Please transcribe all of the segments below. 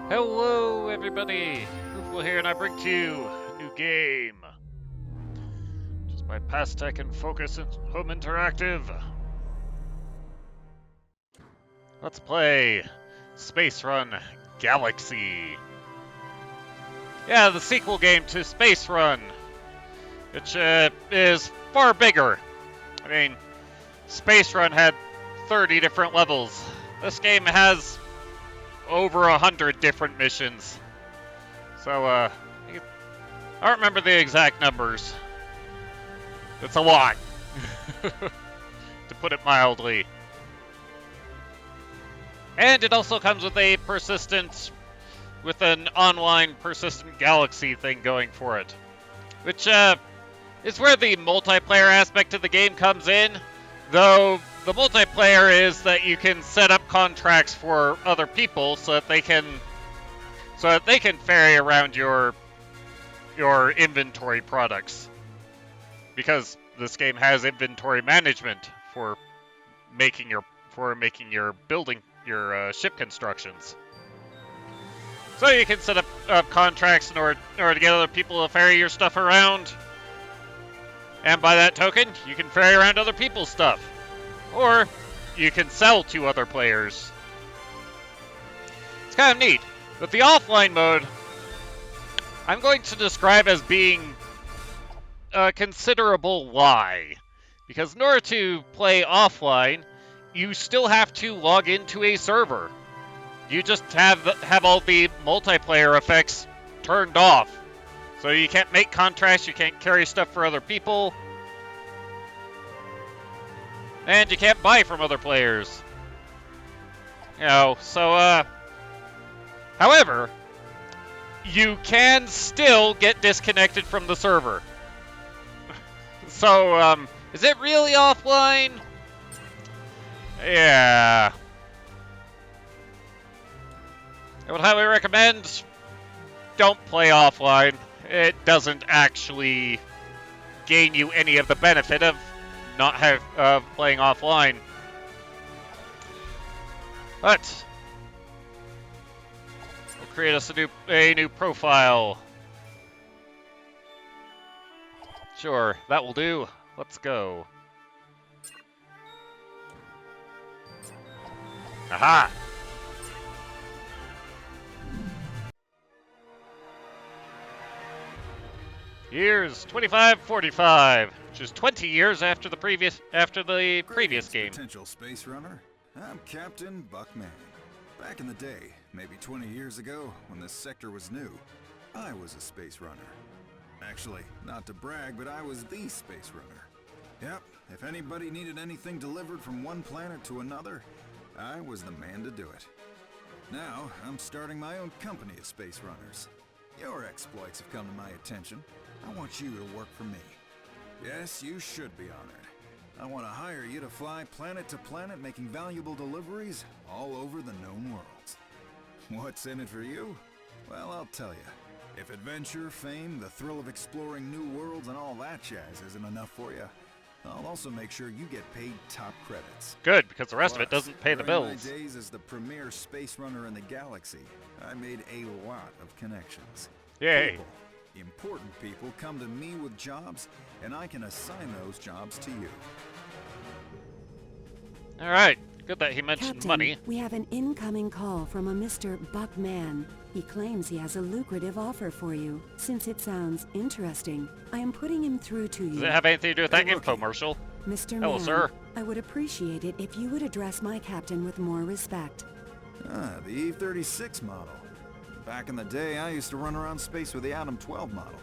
Hello everybody, Fruitful here, and I bring to you a new game. Just by Pastech and Focus and Home Interactive. Let's play Space Run Galaxy. Yeah, the sequel game to Space Run, which is far bigger. I mean, Space Run had 30 different levels. This game has over 100 different missions. So, I don't remember the exact numbers. It's a lot, to put it mildly. And it also comes with a with an online persistent galaxy thing going for it. Which, is where the multiplayer aspect of the game comes in. Though, the multiplayer is that you can set up contracts for other people so that they can ferry around your inventory products. Because this game has inventory management for making your ship constructions. So you can set up contracts in order to get other people to ferry your stuff around. And by that token, you can ferry around other people's stuff. Or you can sell to other players. It's kind of neat. But the offline mode, I'm going to describe as being a considerable lie. Because in order to play offline, you still have to log into a server. You just have all the multiplayer effects turned off. So you can't make contracts, you can't carry stuff for other people. And you can't buy from other players. However, you can still get disconnected from the server. So, is it really offline? Yeah. I would highly recommend don't play offline. It doesn't actually gain you any of the benefit of playing offline. But we'll create us a new profile. Sure, that will do. Let's go. Aha! Years 2545, which is 20 years after the previous game. Potential space runner. I'm Captain Buck Mann. Back in the day, maybe 20 years ago, when this sector was new, I was a space runner. Actually, not to brag, but I was the space runner. Yep, if anybody needed anything delivered from one planet to another, I was the man to do it. Now, I'm starting my own company of space runners. Your exploits have come to my attention. I want you to work for me. Yes, you should be honored. I want to hire you to fly planet to planet making valuable deliveries all over the known worlds. What's in it for you? Well, I'll tell you. If adventure, fame, the thrill of exploring new worlds and all that jazz isn't enough for you, I'll also make sure you get paid top credits. Good, because the rest of it doesn't pay the bills. During my days as the premier space runner in the galaxy, I made a lot of connections. Yay. Important people come to me with jobs, and I can assign those jobs to you. Alright, good that he mentioned Captain, money. We have an incoming call from a Mr. Buck Mann. He claims he has a lucrative offer for you. Since it sounds interesting, I am putting him through to you. Does it have anything to do with that infomercial? Mr. Hello, Mann, sir. I would appreciate it if you would address my captain with more respect. Ah, the E-36 model. Back in the day, I used to run around space with the Atom 12 model.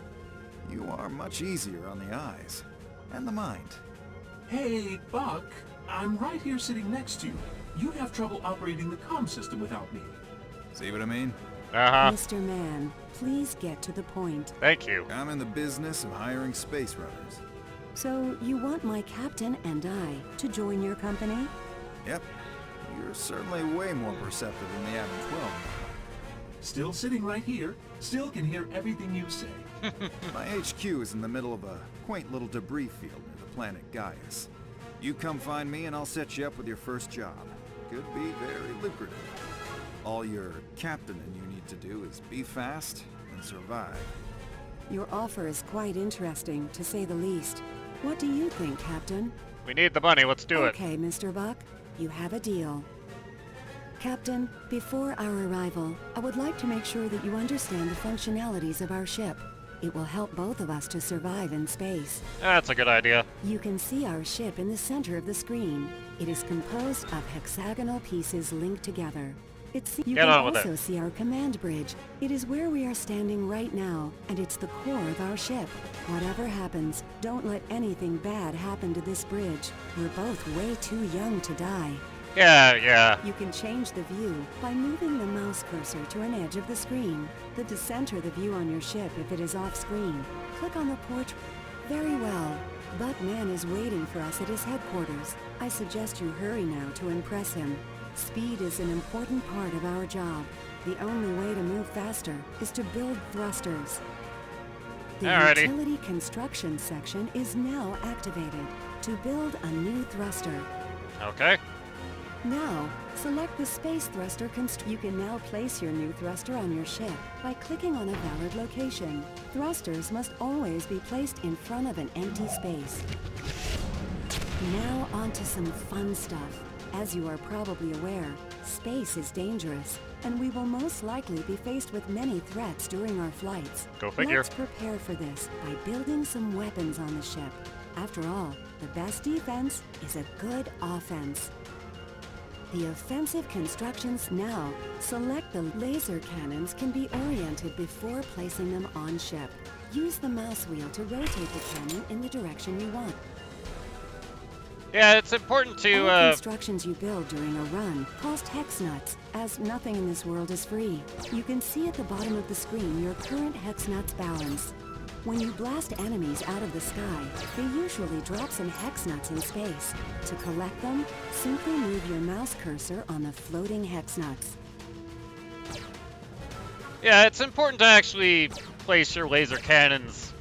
You are much easier on the eyes. And the mind. Hey, Buck. I'm right here sitting next to you. You have trouble operating the comm system without me. See what I mean? Uh-huh. Mr. Mann, please get to the point. Thank you. I'm in the business of hiring space runners. So, you want my captain and I to join your company? Yep. You're certainly way more perceptive than the Atom 12 model. Still sitting right here. Still can hear everything you say. My HQ is in the middle of a quaint little debris field near the planet Gaius. You come find me and I'll set you up with your first job. Could be very lucrative. All your captain and you need to do is be fast and survive. Your offer is quite interesting, to say the least. What do you think, Captain? We need the money, let's do it. Okay, Mr. Buck, you have a deal. Captain, before our arrival, I would like to make sure that you understand the functionalities of our ship. It will help both of us to survive in space. That's a good idea. You can see our ship in the center of the screen. It is composed of hexagonal pieces linked together. You Get can on with also it. see our command bridge. It is where we are standing right now, and it's the core of our ship. Whatever happens, don't let anything bad happen to this bridge. We're both way too young to die. Yeah. You can change the view by moving the mouse cursor to an edge of the screen. To center the view on your ship if it is off screen. Click on the portrait. Very well. Buck Mann is waiting for us at his headquarters. I suggest you hurry now to impress him. Speed is an important part of our job. The only way to move faster is to build thrusters. The Alrighty. utility construction section is now activated to build a new thruster. Okay. Now, select the space thruster You can now place your new thruster on your ship by clicking on a valid location. Thrusters must always be placed in front of an empty space. Now on to some fun stuff. As you are probably aware, space is dangerous, and we will most likely be faced with many threats during our flights. Go figure. Let's prepare for this by building some weapons on the ship. After all, the best defense is a good offense. The offensive constructions now. Select the laser cannons can be oriented before placing them on ship. Use the mouse wheel to rotate the cannon in the direction you want. Yeah, it's important All to, constructions you build during a run cost hex nuts, as nothing in this world is free. You can see at the bottom of the screen your current hex nuts balance. When you blast enemies out of the sky, they usually drop some hex nuts in space. To collect them, simply move your mouse cursor on the floating hex nuts. yeah, it's important to actually place your laser cannons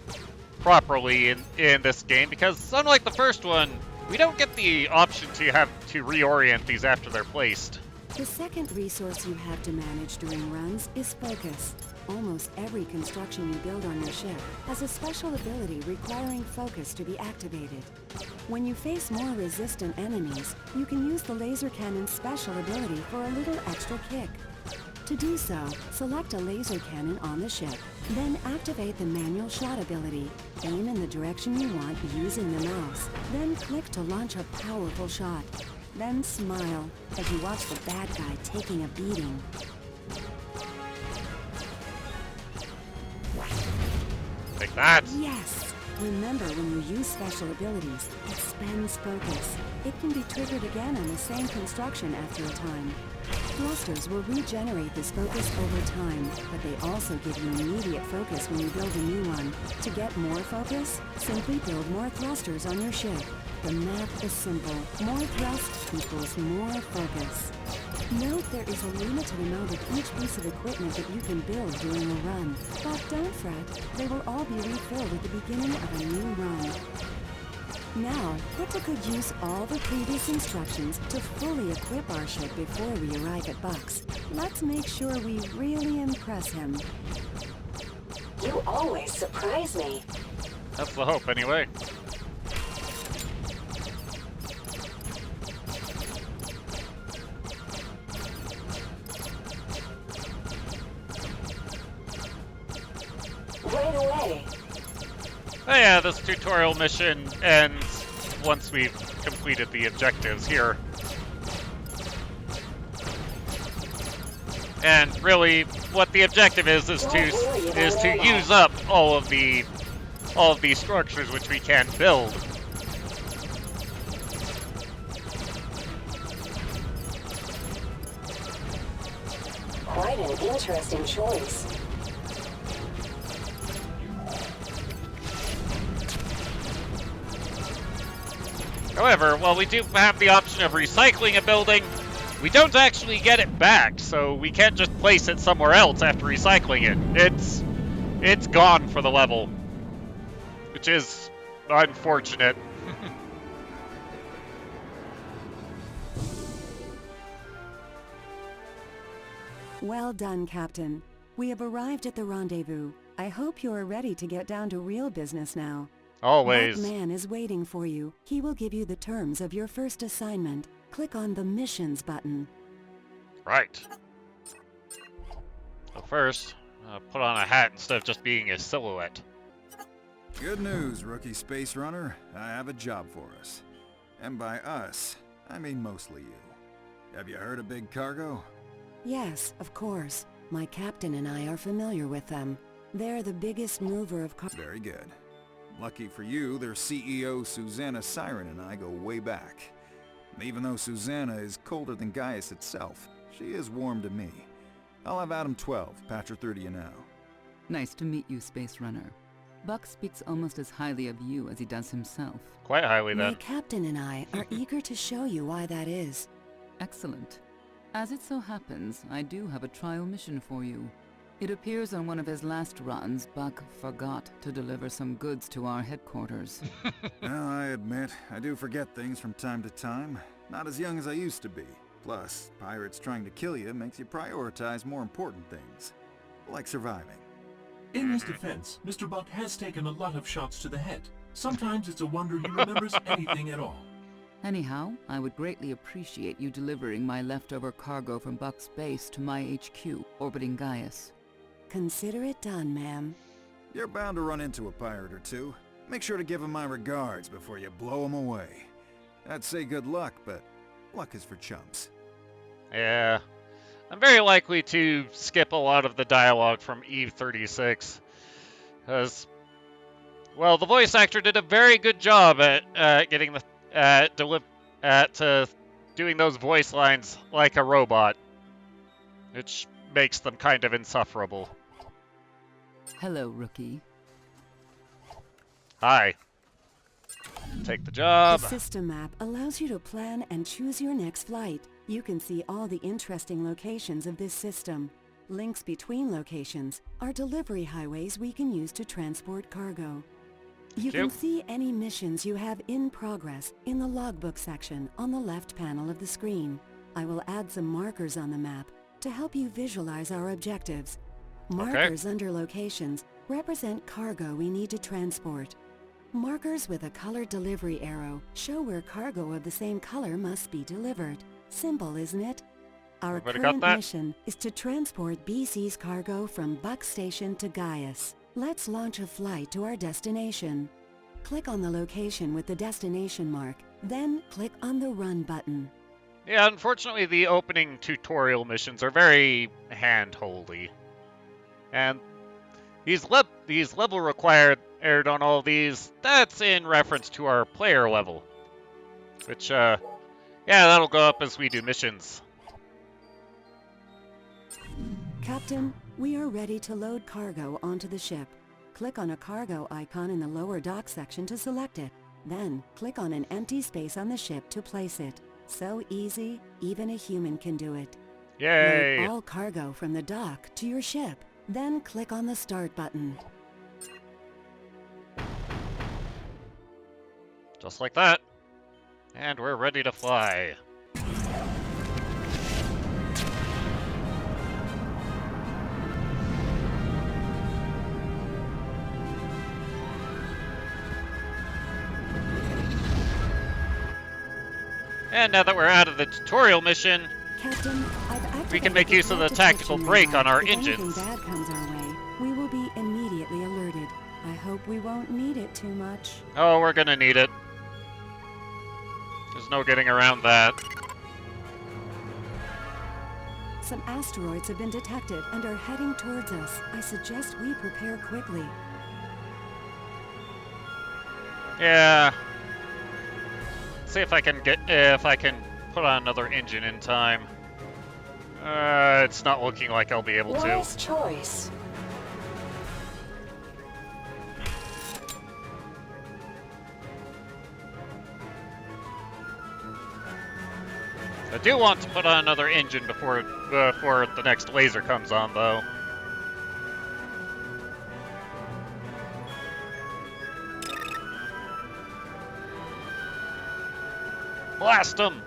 properly in this game, because unlike the first one, we don't get the option to have to reorient these after they're placed. The second resource you have to manage during runs is focus. Almost every construction you build on your ship has a special ability requiring focus to be activated. When you face more resistant enemies, you can use the laser cannon's special ability for a little extra kick. To do so, select a laser cannon on the ship, then activate the manual shot ability. Aim in the direction you want using the mouse, then click to launch a powerful shot. Then smile as you watch the bad guy taking a beating. Like that. Yes! Remember, when you use special abilities, it spends focus. It can be triggered again on the same construction after a time. Thrusters will regenerate this focus over time, but they also give you immediate focus when you build a new one. To get more focus, simply build more thrusters on your ship. The math is simple. More thrust equals more focus. Note there is a limited amount of each piece of equipment that you can build during a run. But don't fret, they will all be refilled at the beginning of a new run. Now, put to good use all the previous instructions to fully equip our ship before we arrive at Buck's. Let's make sure we really impress him. You always surprise me. That's the hope, anyway. Right away. Oh yeah, this tutorial mission ends once we've completed the objectives here. And really, what the objective is to use up all of these structures which we can build. Quite an interesting choice. However, while we do have the option of recycling a building, we don't actually get it back, so we can't just place it somewhere else after recycling it. It's gone for the level, which is unfortunate. Well done, Captain. We have arrived at the rendezvous. I hope you are ready to get down to real business now. Always. Buck Mann is waiting for you. He will give you the terms of your first assignment. Click on the Missions button. Right. So first, put on a hat instead of just being a silhouette. Good news, rookie space runner. I have a job for us. And by us, I mean mostly you. Have you heard of Big Cargo? Yes, of course. My captain and I are familiar with them. They're the biggest mover of Very good. Lucky for you, their CEO Susanna Siren and I go way back. Even though Susanna is colder than Gaius itself, she is warm to me. I'll have Adam 12, Patcher 30 you now. Nice to meet you, Space Runner. Buck speaks almost as highly of you as he does himself. Quite highly, My then. captain and I are eager to show you why that is. Excellent. As it so happens, I do have a trial mission for you. It appears on one of his last runs, Buck forgot to deliver some goods to our headquarters. Well, I admit, I do forget things from time to time. Not as young as I used to be. Plus, pirates trying to kill you makes you prioritize more important things. Like surviving. In his defense, Mr. Buck has taken a lot of shots to the head. Sometimes it's a wonder he remembers anything at all. Anyhow, I would greatly appreciate you delivering my leftover cargo from Buck's base to my HQ, orbiting Gaius. Consider it done, ma'am. You're bound to run into a pirate or two. Make sure to give him my regards before you blow him away. I'd say good luck, but luck is for chumps. Yeah. I'm very likely to skip a lot of the dialogue from Eve 36. Because, well, the voice actor did a very good job at getting the doing those voice lines like a robot, which makes them kind of insufferable. Hello, rookie. Hi. Take the The job. system map allows you to plan and choose your next flight. You can see all the interesting locations of this system. Links between locations are delivery highways we can use to transport cargo. You can see any missions you have in progress in the logbook section on the left panel of the screen. I will add some markers on the map to help you visualize our objectives. Markers under locations represent cargo we need to transport. Markers with a colored delivery arrow show where cargo of the same color must be delivered. Simple, isn't it? Our Everybody got current that? mission is to transport BC's cargo from Buck Station to Gaius. Let's launch a flight to our destination. Click on the location with the destination mark, then click on the Run button. Yeah, unfortunately, the opening tutorial missions are very hand-holdy. And these level required on all these, that's in reference to our player level. Which, yeah, that'll go up as we do missions. Captain, we are ready to load cargo onto the ship. Click on a cargo icon in the lower dock section to select it. Then, click on an empty space on the ship to place it. So easy, even a human can do it. Yay! Load all cargo from the dock to your ship. Then click on the Start button. Just like that. And we're ready to fly. And now that we're out of the tutorial mission, Captain, I've activated we can make use of the tactical brake on our engines. If anything bad comes our way, we will be immediately alerted. I hope we won't need it too much. Oh, we're gonna need it. There's no getting around that. Some asteroids have been detected and are heading towards us. I suggest we prepare quickly. Yeah. See if I can put on another engine in time. It's not looking like I'll be able to. Wise choice. I do want to put on another engine before the next laser comes on, though. Blast them!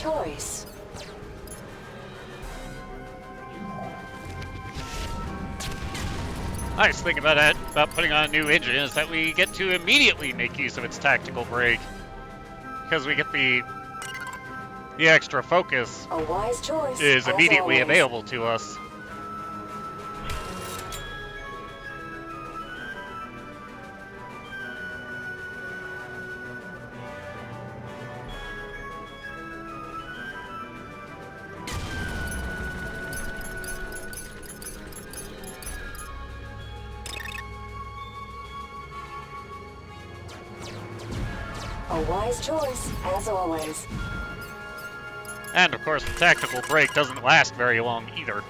choice. Nice thing about putting on a new engine is that we get to immediately make use of its tactical brake. Because we get the extra focus A wise choice. is as immediately always. available to us. A wise choice, as always. And of course, the tactical brake doesn't last very long either.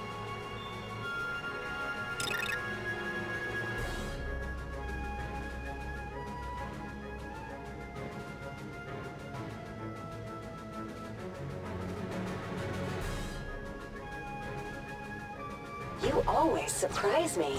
You always surprise me.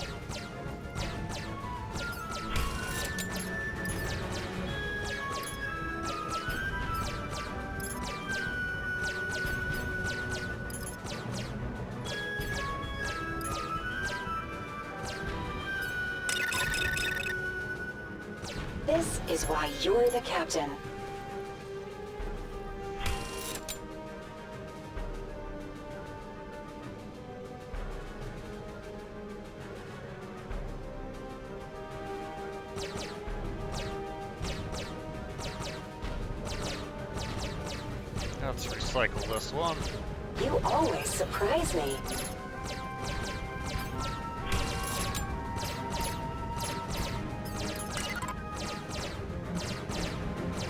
This is why you're the captain. Let's recycle this one. You always surprise me.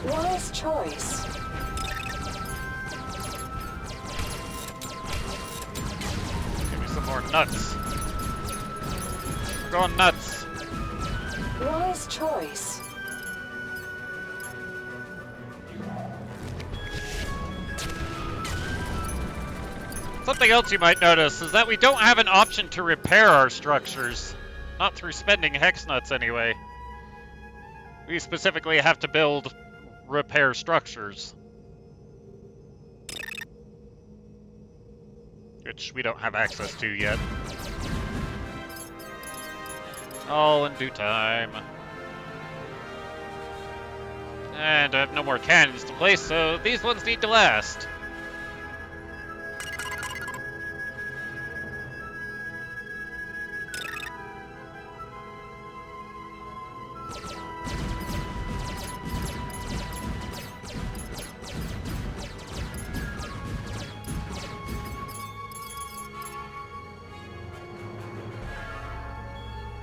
Wise choice. Give me some more nuts. We're going nuts. Wise choice. Something else you might notice is that we don't have an option to repair our structures. Not through spending hex nuts anyway. We specifically have to build repair structures. Which we don't have access to yet. All in due time. And I have no more cannons to place, so these ones need to last.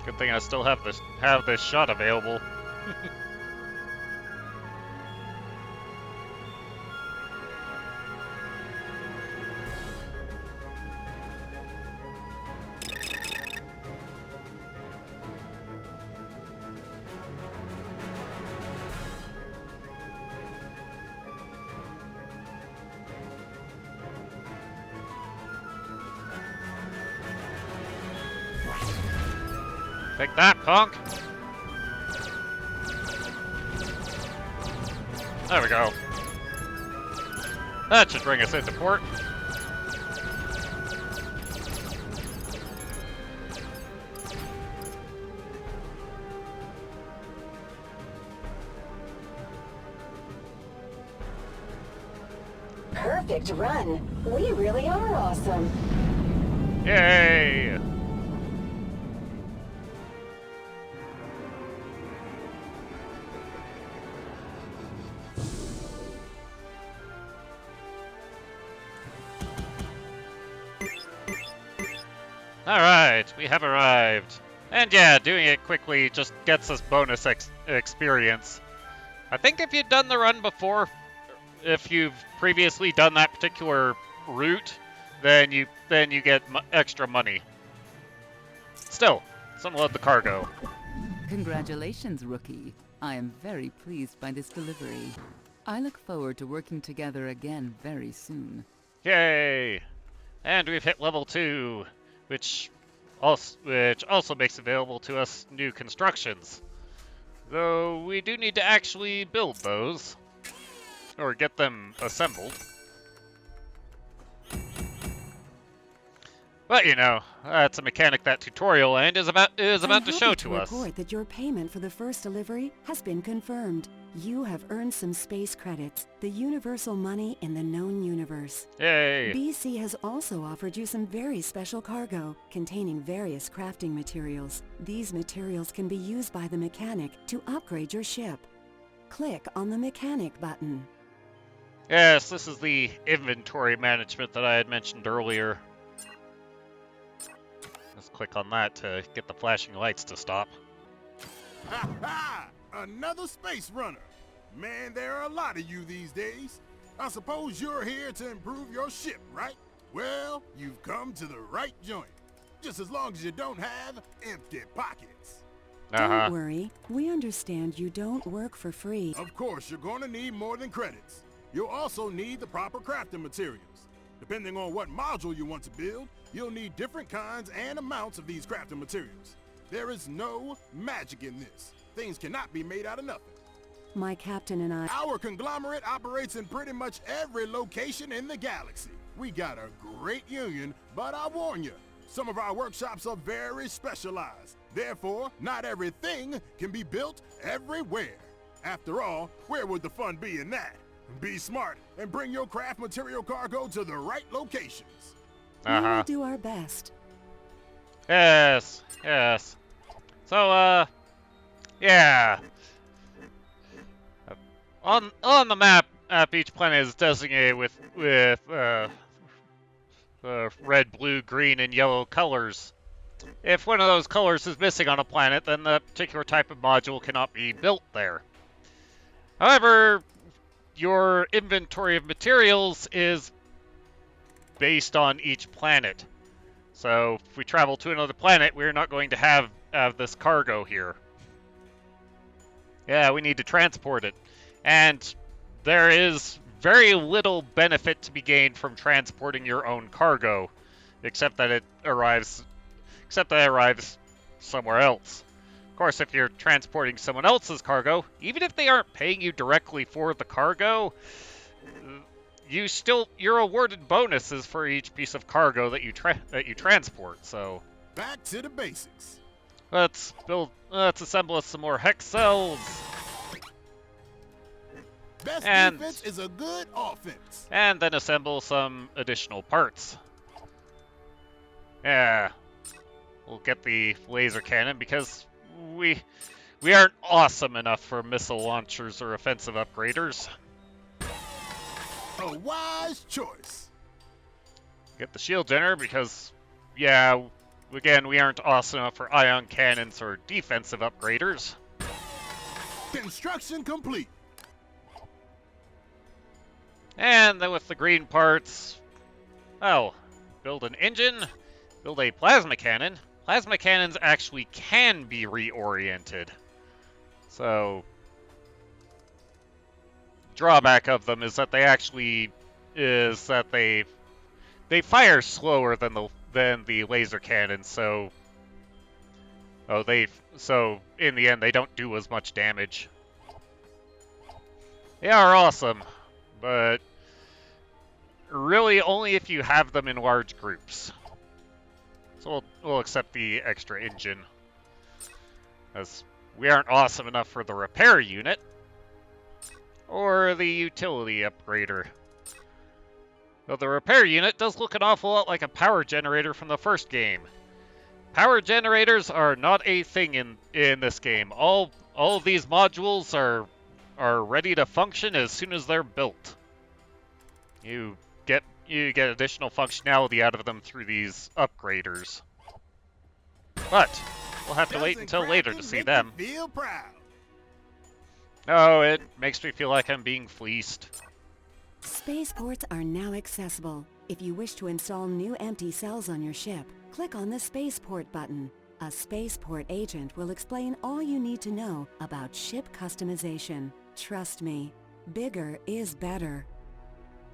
Good thing I still have this shot available. Take that, punk! There we go. That should bring us into port. Perfect run. We really are awesome. Yay! Alright, we have arrived. And yeah, doing it quickly just gets us bonus experience. I think if you've done the run before, if you've previously done that particular route, then you get extra money. Still, let's unload the cargo. Congratulations, rookie. I am very pleased by this delivery. I look forward to working together again very soon. Yay! And we've hit level 2, which also makes available to us new constructions. Though we do need to actually build those, or get them assembled. But you know, that's a mechanic that Tutorial Land is about to show to us. I'm happy to report that your payment for the first delivery has been confirmed. You have earned some space credits, the universal money in the known universe. Yay! BC has also offered you some very special cargo containing various crafting materials. These materials can be used by the mechanic to upgrade your ship. Click on the mechanic button. Yes, this is the inventory management that I had mentioned earlier. Let's click on that to get the flashing lights to stop. Ha ha! Another space runner! Man, there are a lot of you these days. I suppose you're here to improve your ship, right? Well, you've come to the right joint. Just as long as you don't have empty pockets. Don't worry, we understand you don't work for free. Of course, you're going to need more than credits. You'll also need the proper crafting materials. Depending on what module you want to build, you'll need different kinds and amounts of these crafting materials. There is no magic in this. Things cannot be made out of nothing. My captain and I... Our conglomerate operates in pretty much every location in the galaxy. We got a great union, but I warn you, some of our workshops are very specialized. Therefore, not everything can be built everywhere. After all, where would the fun be in that? Be smart and bring your craft material cargo to the right locations. We will do our best. Yes, yes. So, yeah. On the map, each planet is designated with red, blue, green, and yellow colors. If one of those colors is missing on a planet, then the particular type of module cannot be built there. However, your inventory of materials is based on each planet. So if we travel to another planet, we're not going to have this cargo here. Yeah, we need to transport it. And there is very little benefit to be gained from transporting your own cargo, except that it arrives somewhere else. Of course, if you're transporting someone else's cargo, even if they aren't paying you directly for the cargo, you're awarded bonuses for each piece of cargo that you transport. So back to the basics. Let's assemble us some more hex cells. Best defense is a good offense. And then assemble some additional parts. Yeah. We'll get the laser cannon because we aren't awesome enough for missile launchers or offensive upgraders. A wise choice. Get the shield generator because, yeah, again, we aren't awesome enough for ion cannons or defensive upgraders. Construction complete. And then with the green parts, well, build an engine, build a plasma cannon. Plasma cannons actually can be reoriented. So, drawback of them is that they fire slower than the laser cannon. So in the end they don't do as much damage. They are awesome, but really only if you have them in large groups. So we'll accept the extra engine, as we aren't awesome enough for the repair unit or the utility upgrader. Though the repair unit does look an awful lot like a power generator from the first game. Power generators are not a thing in this game. All of these modules are ready to function as soon as they're built. You get additional functionality out of them through these upgraders. But we'll have to wait until later to see them. Feel proud. Oh, it makes me feel like I'm being fleeced. Spaceports are now accessible. If you wish to install new empty cells on your ship, click on the Spaceport button. A Spaceport agent will explain all you need to know about ship customization. Trust me, bigger is better.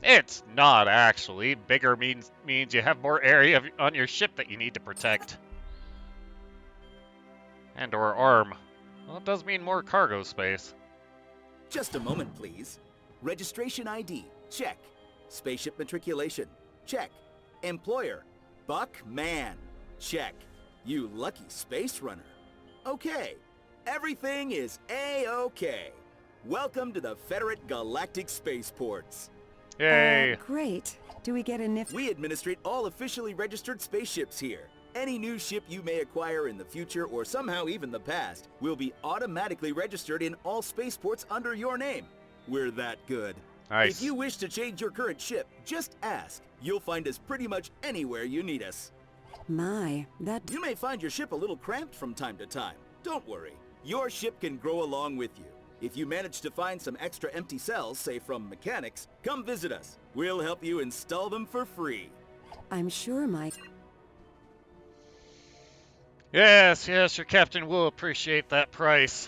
It's not actually. Bigger means you have more area on your ship that you need to protect. And or arm. Well, it does mean more cargo space. Just a moment, please. Registration ID, check. Spaceship matriculation, check. Employer, Buck Mann. Check. You lucky space runner. Okay, everything is A-okay. Welcome to the Federate Galactic Spaceports. Yay! Great. Do we get a nifty... We administrate all officially registered spaceships here. Any new ship you may acquire in the future or somehow even the past will be automatically registered in all spaceports under your name. We're that good. Nice. If you wish to change your current ship, just ask. You'll find us pretty much anywhere you need us. My, that... You may find your ship a little cramped from time to time. Don't worry. Your ship can grow along with you. If you manage to find some extra empty cells, say from mechanics, come visit us. We'll help you install them for free. I'm sure my... Yes, yes, your captain will appreciate that price.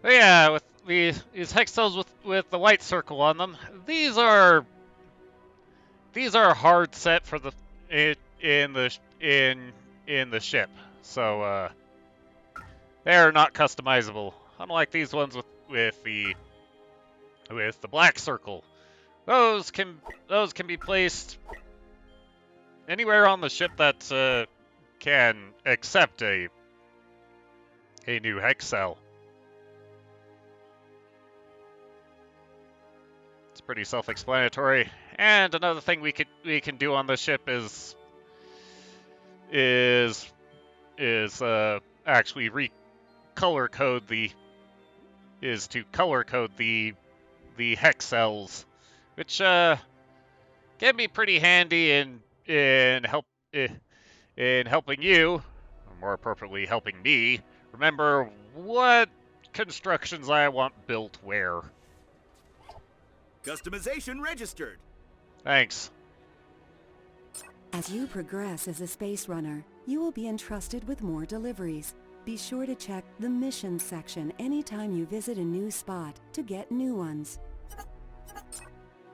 But yeah, with these hex cells with the white circle on them, these are hard set for the in the ship. So they're not customizable. Unlike these ones with the black circle. Those can be placed anywhere on the ship that can accept a new hex cell. It's pretty self-explanatory. And another thing we can do on the ship is actually color code the hex cells, which can be pretty handy in helping you, or more appropriately helping me, remember what constructions I want built where. Customization registered. Thanks. As you progress as a space runner, you will be entrusted with more deliveries. Be sure to check the missions section anytime you visit a new spot to get new ones.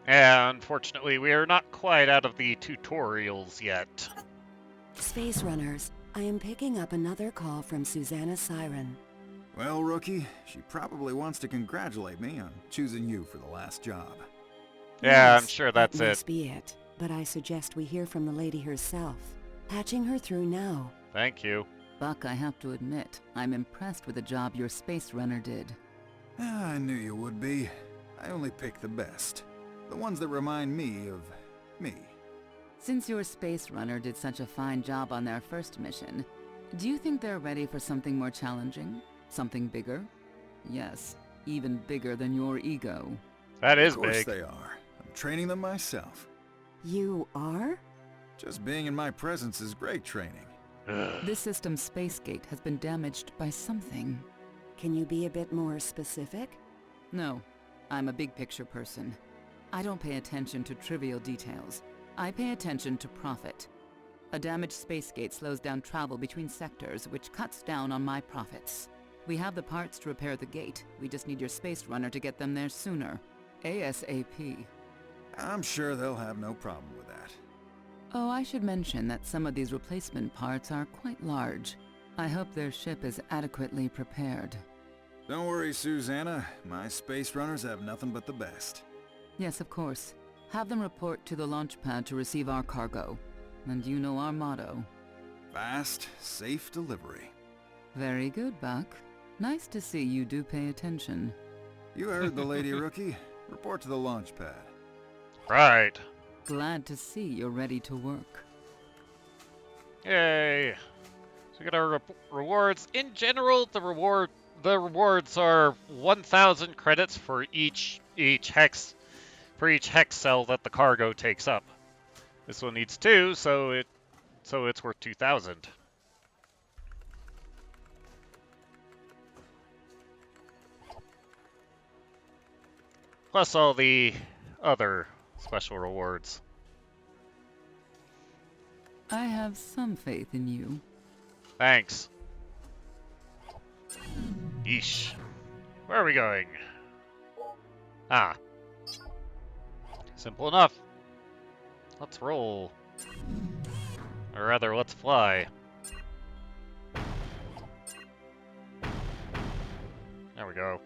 And unfortunately, we are not quite out of the tutorials yet. Space runners, I am picking up another call from Susanna Siren. Well, rookie, she probably wants to congratulate me on choosing you for the last job. Yeah, Yes, I'm sure that's that it. must be it. But I suggest we hear from the lady herself. Patching her through now. Thank you. Buck, I have to admit, I'm impressed with the job your space runner did. I knew you would be. I only pick the best. The ones that remind me of me. Since your space runner did such a fine job on their first mission, do you think they're ready for something more challenging? Something bigger? Yes, even bigger than your ego. That is Of course big. they are. I'm training them myself. You are? Just being in my presence is great training. This system's space gate has been damaged by something. Can you be a bit more specific? No, I'm a big picture person. I don't pay attention to trivial details. I pay attention to profit. A damaged space gate slows down travel between sectors, which cuts down on my profits. We have the parts to repair the gate. We just need your space runner to get them there sooner. ASAP. I'm sure they'll have no problem with that. Oh, I should mention that some of these replacement parts are quite large. I hope their ship is adequately prepared. Don't worry, Susanna. My space runners have nothing but the best. Yes, of course. Have them report to the launch pad to receive our cargo. And you know our motto. Fast, safe delivery. Very good, Buck. Nice to see you do pay attention. You heard the lady, rookie. Report to the launch pad. Right. Glad to see you're ready to work. Yay. So we got our rewards. In general, the rewards are 1,000 credits for each hex cell that the cargo takes up. This one needs 2, so it's worth 2,000. Plus all the other special rewards. I have some faith in you. Thanks. Yeesh. Where are we going? Ah. Simple enough. Let's roll. Or rather, let's fly. There we go.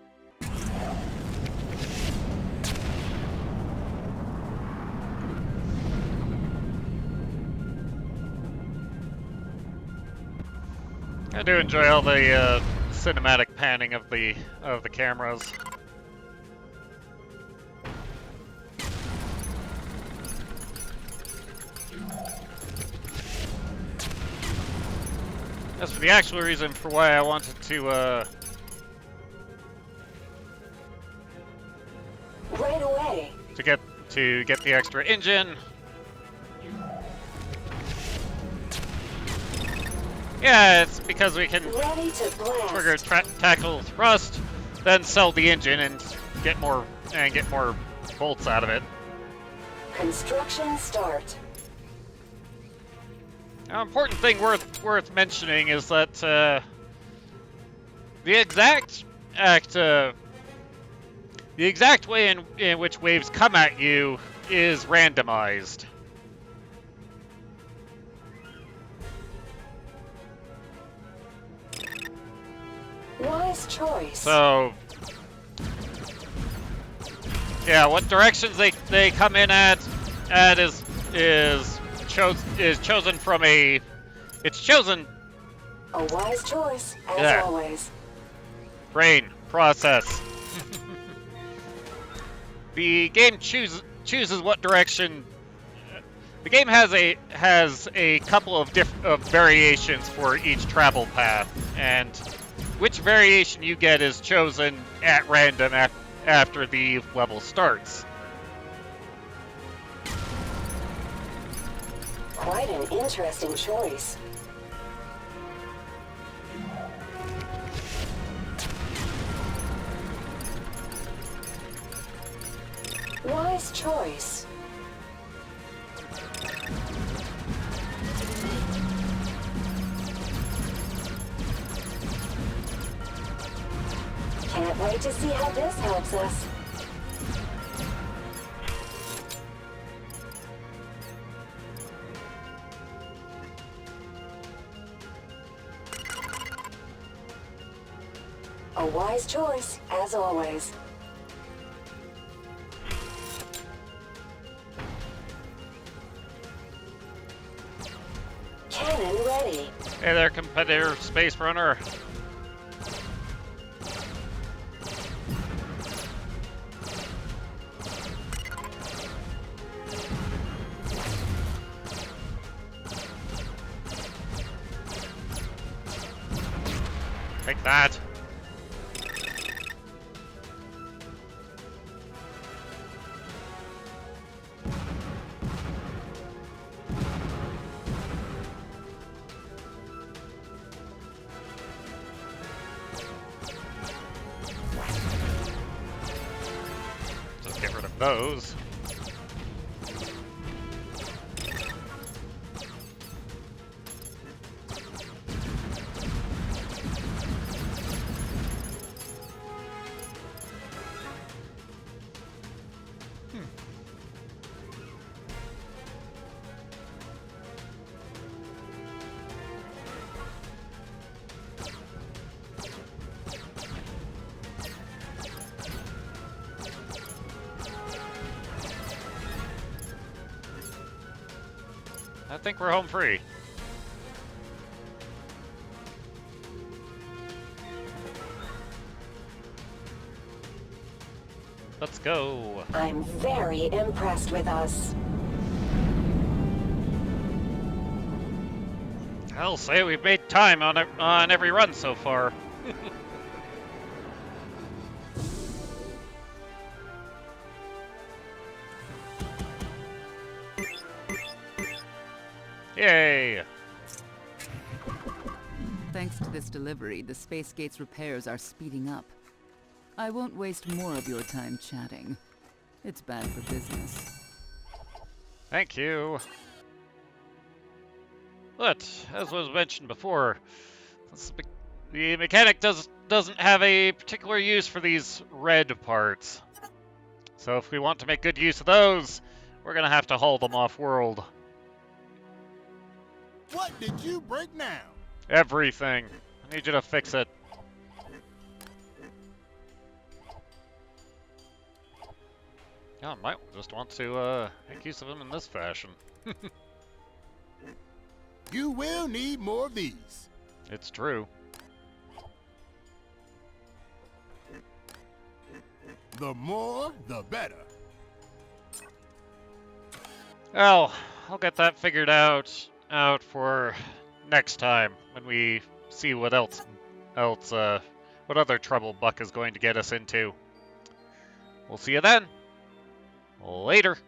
I do enjoy all the cinematic panning of the cameras. As for the actual reason for why I wanted to Right away. to get the extra engine. Yeah, it's because we can Ready to blast. trigger tackle thrust, then sell the engine and get more bolts out of it. Construction start. An important thing worth mentioning is that the exact way in which waves come at you is randomized. Wise choice. So, yeah, what directions they come in at is chosen from a. It's chosen. A wise choice, as Yeah. always. Brain process. The game chooses what direction. The game has a couple of variations for each travel path, and which variation you get is chosen at random after the level starts. Quite an interesting choice. Wise choice. Can't wait to see how this helps us. A wise choice, as always. Cannon ready. Hey there, competitor space runner. Take that. Just get rid of those. I think we're home free. Let's go. I'm very impressed with us. I'll say we've made time on every run so far. Yay! Thanks to this delivery, the Space Gate's repairs are speeding up. I won't waste more of your time chatting. It's bad for business. Thank you. But, as was mentioned before, the mechanic doesn't have a particular use for these red parts. So if we want to make good use of those, we're gonna have to haul them off-world. What did you break now? Everything. I need you to fix it. Yeah, I might just want to make use of them in this fashion. You will need more of these. It's true. The more, the better. Well, I'll get that figured out for next time when we see what what other trouble Buck is going to get us into. We'll see you then. Later.